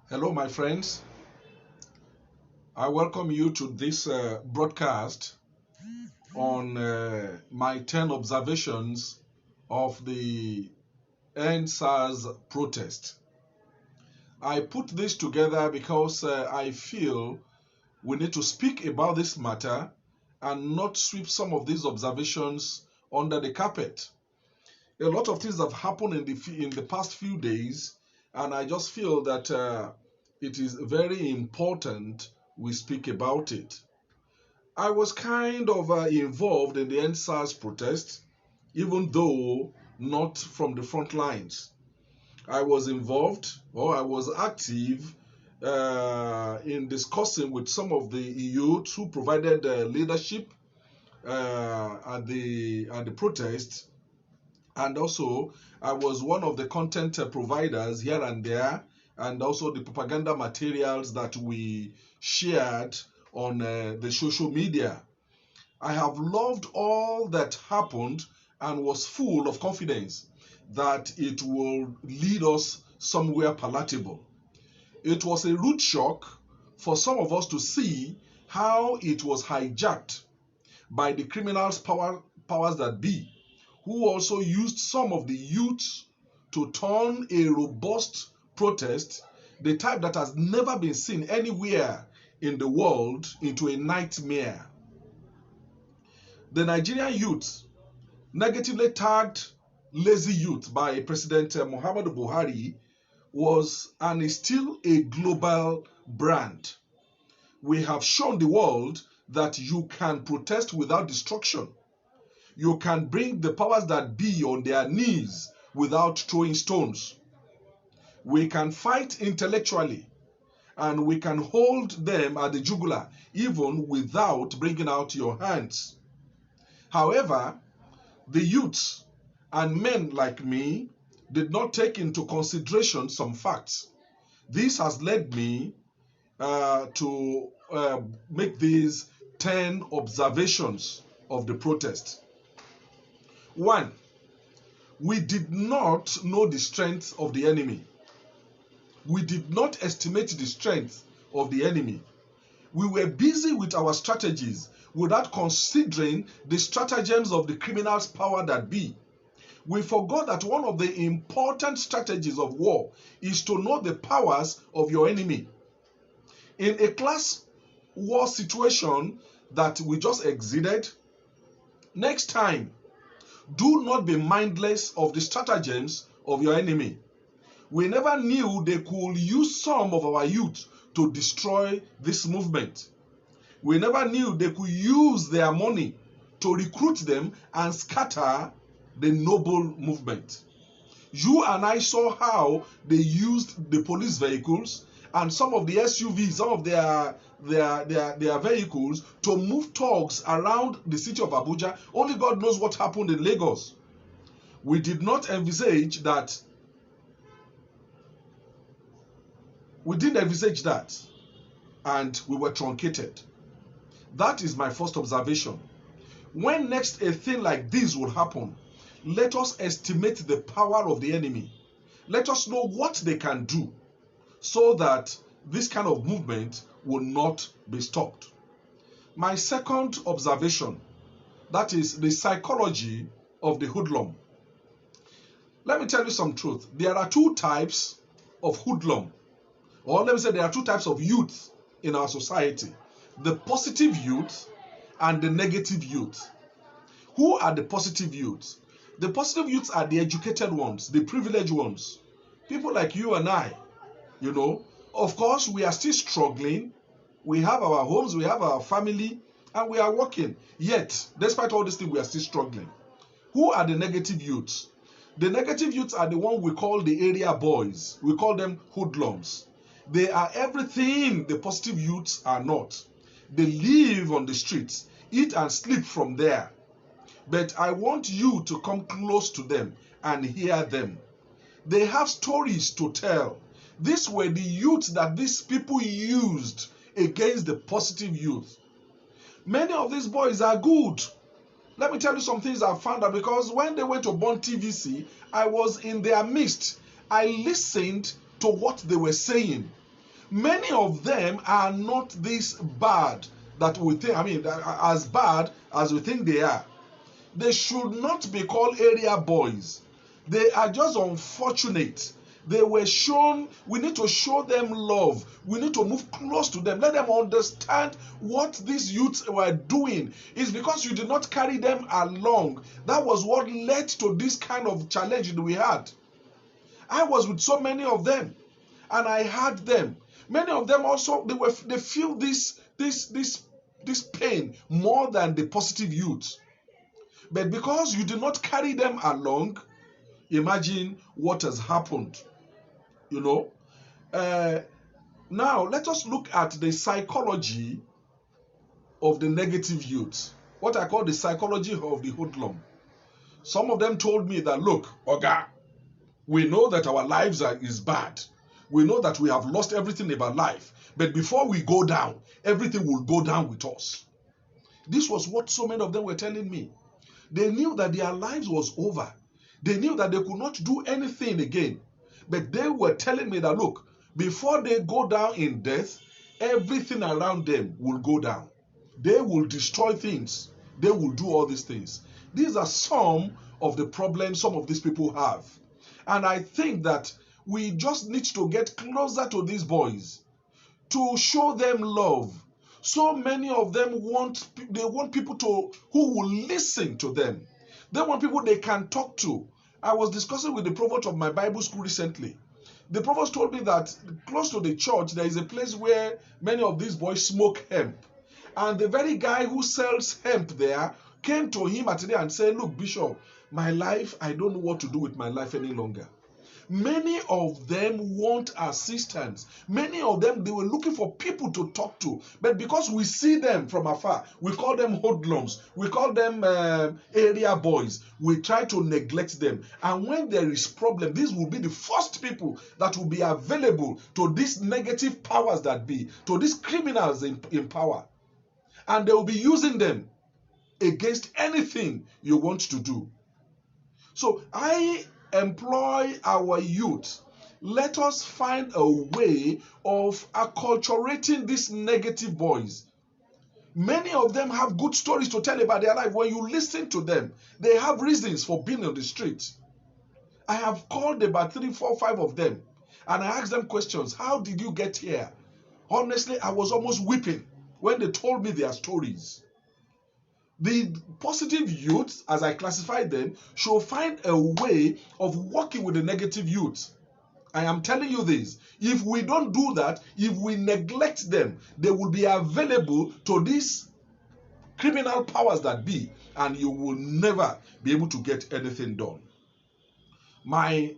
Hello, my friends. I welcome you to this broadcast on my 10 observations of the Endsars protest. I put this together because I feel we need to speak about this matter and not sweep some of these observations under the carpet. A lot of things have happened in the past few days, and I just feel that it is very important we speak about it. I was kind of involved in the Endsars protest, even though not from the front lines. I was involved or I was active in discussing with some of the youth who provided leadership at the protest, and also I was one of the content providers here and there, and also the propaganda materials that we shared on the social media. I have loved all that happened and was full of confidence that it will lead us somewhere palatable. It was a rude shock for some of us to see how it was hijacked by the powers that be, who also used some of the youth to turn a robust protest, the type that has never been seen anywhere in the world, into a nightmare. The Nigerian youth, negatively tagged lazy youth by President Muhammadu Buhari, was and is still a global brand. We have shown the world that you can protest without destruction. You can bring the powers that be on their knees without throwing stones. We can fight intellectually, and we can hold them at the jugular even without bringing out your hands. However, the youths and men like me did not take into consideration some facts. This has led me to make these 10 observations of the protest. One, we did not know the strength of the enemy. We did not estimate the strength of the enemy. We were busy with our strategies without considering the stratagems of the criminals' power that be. We forgot that one of the important strategies of war is to know the powers of your enemy. In a class war situation that we just exited, next time, do not be mindless of the stratagems of your enemy. We never knew they could use some of our youth to destroy this movement. We never knew they could use their money to recruit them and scatter the noble movement. You and I saw how they used the police vehicles and some of the SUVs, some of their vehicles to move thugs around the city of Abuja. Only God knows what happened in Lagos. We did not envisage that. We didn't envisage that, and we were truncated. That is my first observation. When next a thing like this will happen, let us estimate the power of the enemy. Let us know what they can do so that this kind of movement will not be stopped. My second observation, that is the psychology of the hoodlum. Let me tell you some truth. There are two types of hoodlum, or let me say there are two types of youth in our society: the positive youth and the negative youth. Who are the positive youths? The positive youths are the educated ones, the privileged ones. People like you and I, Of course, we are still struggling. We have our homes, we have our family, and we are working. Yet, despite all these things, we are still struggling. Who are the negative youths? The negative youths are the one we call the area boys. We call them hoodlums. They are everything the positive youths are not. They live on the streets, eat and sleep from there. But I want you to come close to them and hear them. They have stories to tell. These were the youth that these people used against the positive youth. Many of these boys are good. Let me tell you some things I found out, because when they went to Born TVC, I was in their midst. I listened to what they were saying. Many of them are not this bad that we think, as bad as we think they are. They should not be called area boys. They are just unfortunate. They were shown, we need to show them love. We need to move close to them. Let them understand what these youths were doing. It's because you did not carry them along. That was what led to this kind of challenge that we had. I was with so many of them, and I had them. Many of them also, they feel this pain more than the positive youth. But because you did not carry them along, imagine what has happened. Now let us look at the psychology of the negative youth. What I call the psychology of the hoodlum. Some of them told me that, look, Oga, we know that our lives is bad. We know that we have lost everything about life. But before we go down, everything will go down with us. This was what so many of them were telling me. They knew that their lives was over. They knew that they could not do anything again. But they were telling me that, look, before they go down in death, everything around them will go down. They will destroy things. They will do all these things. These are some of the problems some of these people have. And I think that we just need to get closer to these boys to show them love. So many of them want people who will listen to them. They want people they can talk to. I was discussing with the provost of my Bible school recently. The provost told me that close to the church, there is a place where many of these boys smoke hemp. And the very guy who sells hemp there came to him at the day and said, look, Bishop, my life, I don't know what to do with my life any longer. Many of them want assistance. Many of them, they were looking for people to talk to. But because we see them from afar, we call them hoodlums. We call them area boys. We try to neglect them. And when there is problem, these will be the first people that will be available to these negative powers that be, to these criminals in power. And they will be using them against anything you want to do. So I employ our youth. Let us find a way of acculturating these negative boys. Many of them have good stories to tell about their life. When you listen to them, they have reasons for being on the street. I have called about 3, 4, 5 of them, and I asked them questions. How did you get here? Honestly, I was almost weeping when they told me their stories. The positive youth, as I classified them, should find a way of working with the negative youth. I am telling you this. If we don't do that, if we neglect them, they will be available to these criminal powers that be, and you will never be able to get anything done. My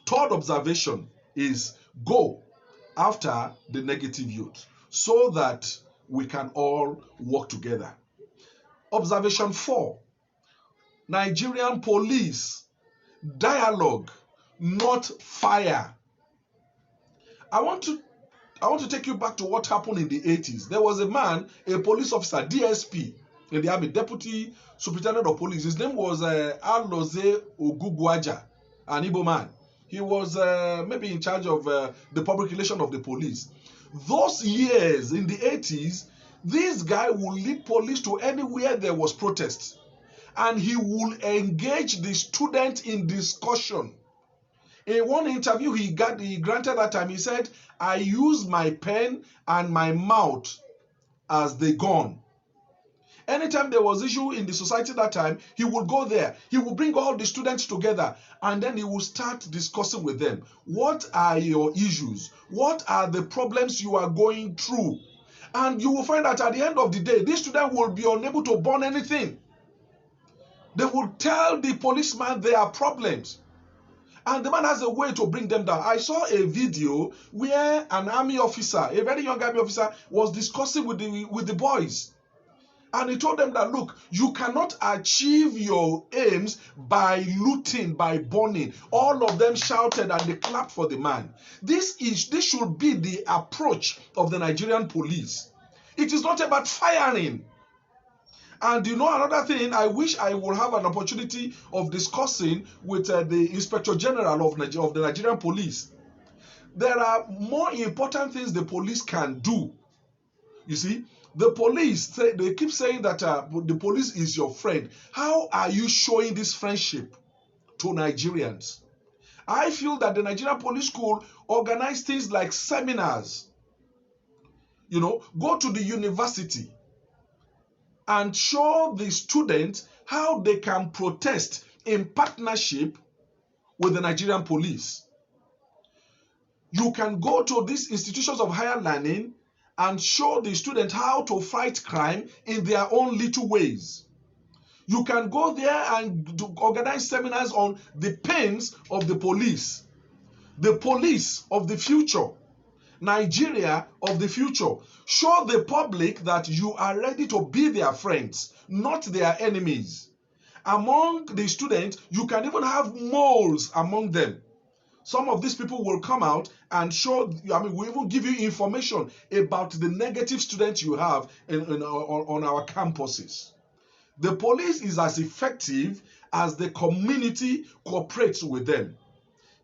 third observation is go after the negative youth so that we can all work together. Observation 4, Nigerian police, dialogue, not fire. I want to take you back to what happened in the 80s. There was a man, a police officer, DSP in the army, Deputy Superintendent of Police. His name was Aloze Ogugwaja, an Igbo man. He was maybe in charge of the public relations of the police. Those years in the 80s, this guy will lead police to anywhere there was protest, and he will engage the student in discussion. In one interview he granted that time, he said, I use my pen and my mouth as the gun. Anytime there was issue in the society that time, he would go there. He will bring all the students together, and then he will start discussing with them. What are your issues? What are the problems you are going through? And you will find that at the end of the day, this student will be unable to burn anything. They will tell the policeman their problems. And the man has a way to bring them down. I saw a video where an army officer, a very young army officer, was discussing with the boys. And he told them that, look, you cannot achieve your aims by looting, by burning. All of them shouted and they clapped for the man. This should be the approach of the Nigerian police. It is not about firing. And you know another thing, I wish I would have an opportunity of discussing with the Inspector General of the Nigerian Police. There are more important things the police can do. You see, the police, they keep saying that the police is your friend. How are you showing this friendship to Nigerians? I feel that the Nigerian police could organize things like seminars. Go to the university and show the students how they can protest in partnership with the Nigerian police. You can go to these institutions of higher learning and show the students how to fight crime in their own little ways. You can go there and organize seminars on the pains of the police of the future, Nigeria of the future. Show the public that you are ready to be their friends, not their enemies. Among the students, you can even have moles among them. Some of these people will come out and show, we even give you information about the negative students you have on our campuses. The police is as effective as the community cooperates with them.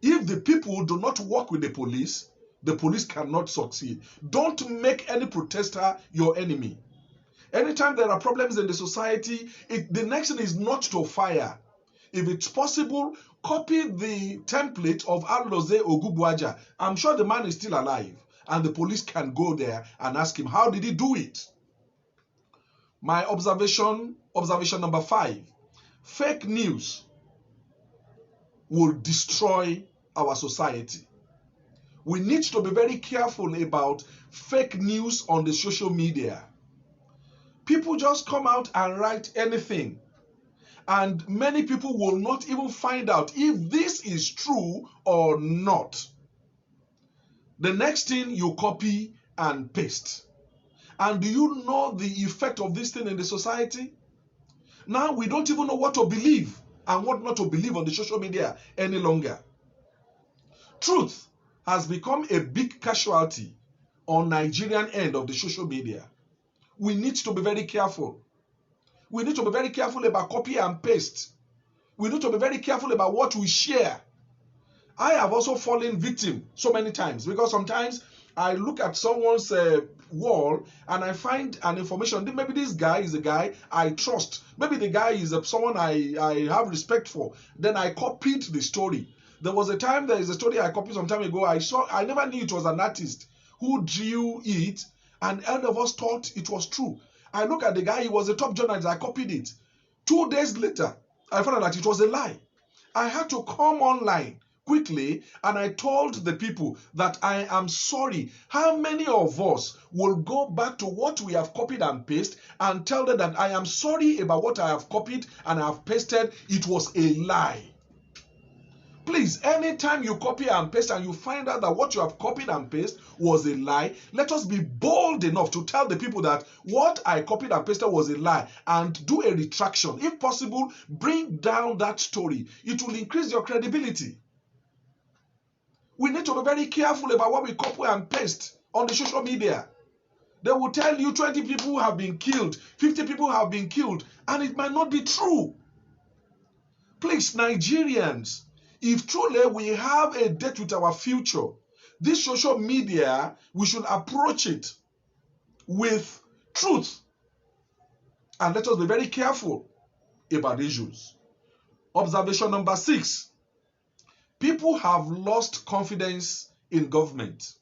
If the people do not work with the police cannot succeed. Don't make any protester your enemy. Anytime there are problems in the society, the next thing is not to fire. If it's possible, copy the template of Aloze Ogubwaja. I'm sure the man is still alive, and the police can go there and ask him, how did he do it? My observation number 5, fake news will destroy our society. We need to be very careful about fake news on the social media. People just come out and write anything, and many people will not even find out if this is true or not. The next thing, you copy and paste. And do you know the effect of this thing in the society? Now we don't even know what to believe and what not to believe on the social media any longer. Truth has become a big casualty on Nigerian end of the social media. We need to be very careful. We need to be very careful about copy and paste. We need to be very careful about what we share. I have also fallen victim so many times, because sometimes I look at someone's wall and I find an information. Maybe this guy is a guy I trust. Maybe the guy is someone I have respect for. Then I copied the story. There is a story I copied some time ago. I never knew it was an artist who drew it, and all of us thought it was true. I look at the guy, he was a top journalist, I copied it. 2 days later, I found out that it was a lie. I had to come online quickly and I told the people that I am sorry. How many of us will go back to what we have copied and pasted and tell them that I am sorry about what I have copied and I have pasted? It was a lie. Please, anytime you copy and paste and you find out that what you have copied and pasted was a lie, let us be bold enough to tell the people that what I copied and pasted was a lie, and do a retraction. If possible, bring down that story. It will increase your credibility. We need to be very careful about what we copy and paste on the social media. They will tell you 20 people have been killed, 50 people have been killed, and it might not be true. Please, Nigerians, if truly we have a date with our future, this social media, we should approach it with truth. And let us be very careful about issues. Observation number 6. People have lost confidence in government.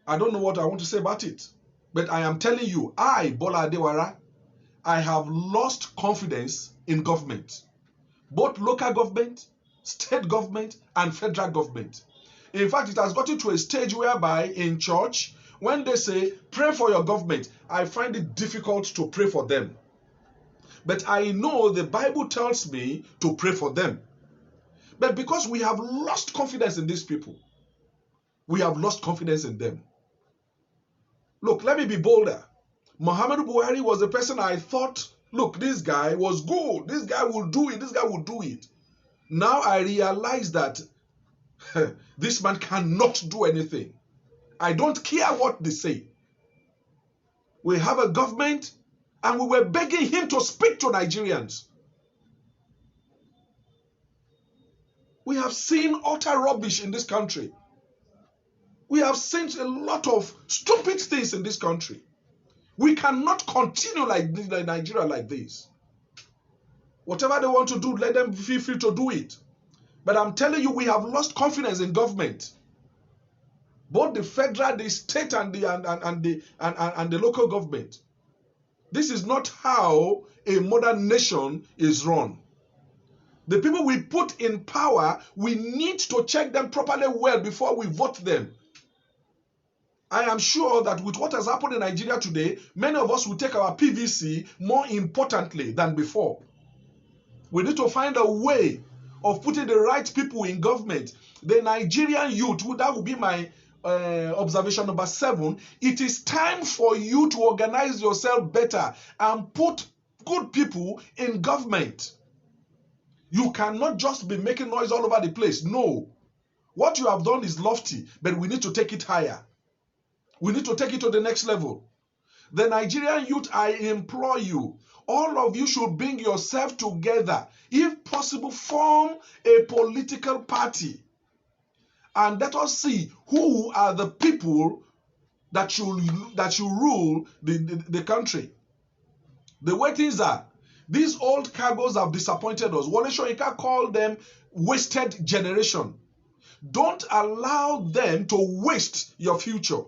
I don't know what I want to say about it, but I am telling you, Bola Adewara, I have lost confidence in government. Both local government, state government, and federal government. In fact, it has gotten to a stage whereby in church, when they say, pray for your government, I find it difficult to pray for them. But I know the Bible tells me to pray for them. But because we have lost confidence in these people, we have lost confidence in them. Look, let me be bolder. Muhammadu Buhari was a person I thought, look, this guy was good. This guy will do it. This guy will do it. Now I realize that this man cannot do anything. I don't care what they say. We have a government and we were begging him to speak to Nigerians. We have seen utter rubbish in this country. We have seen a lot of stupid things in this country. We cannot continue like Nigeria like this. Whatever they want to do, let them feel free to do it. But I'm telling you, we have lost confidence in government. Both the federal, the state, and the local government. This is not how a modern nation is run. The people we put in power, we need to check them properly well before we vote them. I am sure that with what has happened in Nigeria today, many of us will take our PVC more importantly than before. We need to find a way of putting the right people in government. The Nigerian youth, that would be my observation number 7. It is time for you to organize yourself better and put good people in government. You cannot just be making noise all over the place. No. What you have done is lofty, but we need to take it higher. We need to take it to the next level. The Nigerian youth, I implore you, all of you should bring yourself together. If possible, form a political party. And let us see who are the people that should rule the country. The way things are, these old cargoes have disappointed us. Wole Soyinka called them wasted generation. Don't allow them to waste your future.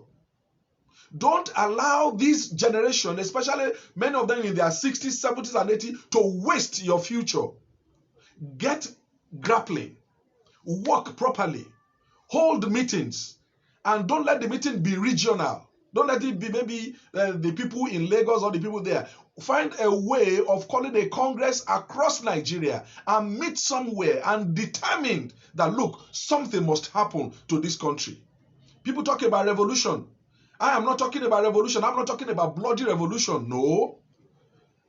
Don't allow this generation, especially many of them in their 60s, 70s, and 80s, to waste your future. Get grappling. Work properly. Hold meetings. And don't let the meeting be regional. Don't let it be maybe the people in Lagos or the people there. Find a way of calling a congress across Nigeria and meet somewhere and determine that, look, something must happen to this country. People talk about revolution. I am not talking about revolution. I'm not talking about bloody revolution. No.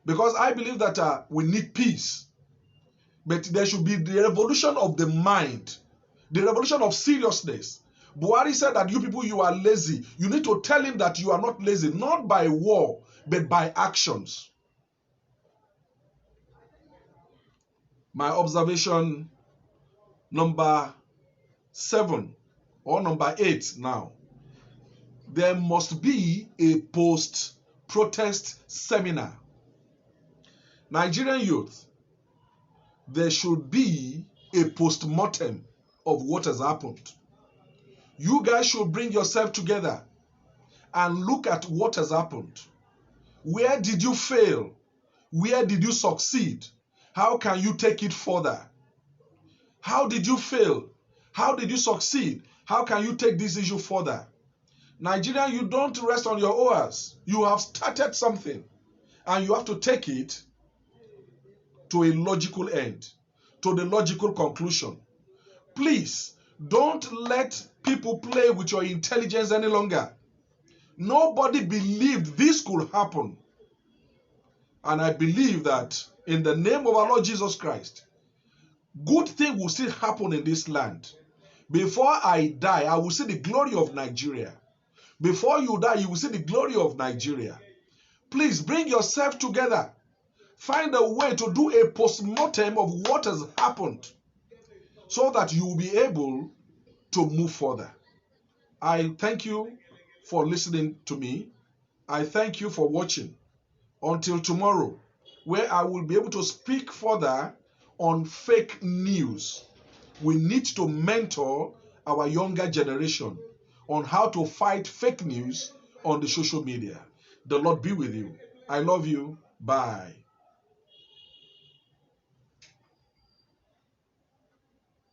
Because I believe that we need peace. But there should be the revolution of the mind. The revolution of seriousness. Buhari said that you people, you are lazy. You need to tell him that you are not lazy. Not by war, but by actions. My observation number 7 or number 8 now. There must be a post-protest seminar. Nigerian youth, there should be a post-mortem of what has happened. You guys should bring yourself together and look at what has happened. Where did you fail? Where did you succeed? How can you take it further? How did you fail? How did you succeed? How can you take this issue further? Nigeria, you don't rest on your oars. You have started something and you have to take it to a logical end, to the logical conclusion. Please, don't let people play with your intelligence any longer. Nobody believed this could happen. And I believe that in the name of our Lord Jesus Christ, good things will still happen in this land. Before I die, I will see the glory of Nigeria. Before you die, you will see the glory of Nigeria. Please bring yourself together. Find a way to do a post-mortem of what has happened so that you will be able to move further. I thank you for listening to me. I thank you for watching. Until tomorrow, where I will be able to speak further on fake news. We need to mentor our younger generation on how to fight fake news on the social media. The Lord be with you. I love you. Bye.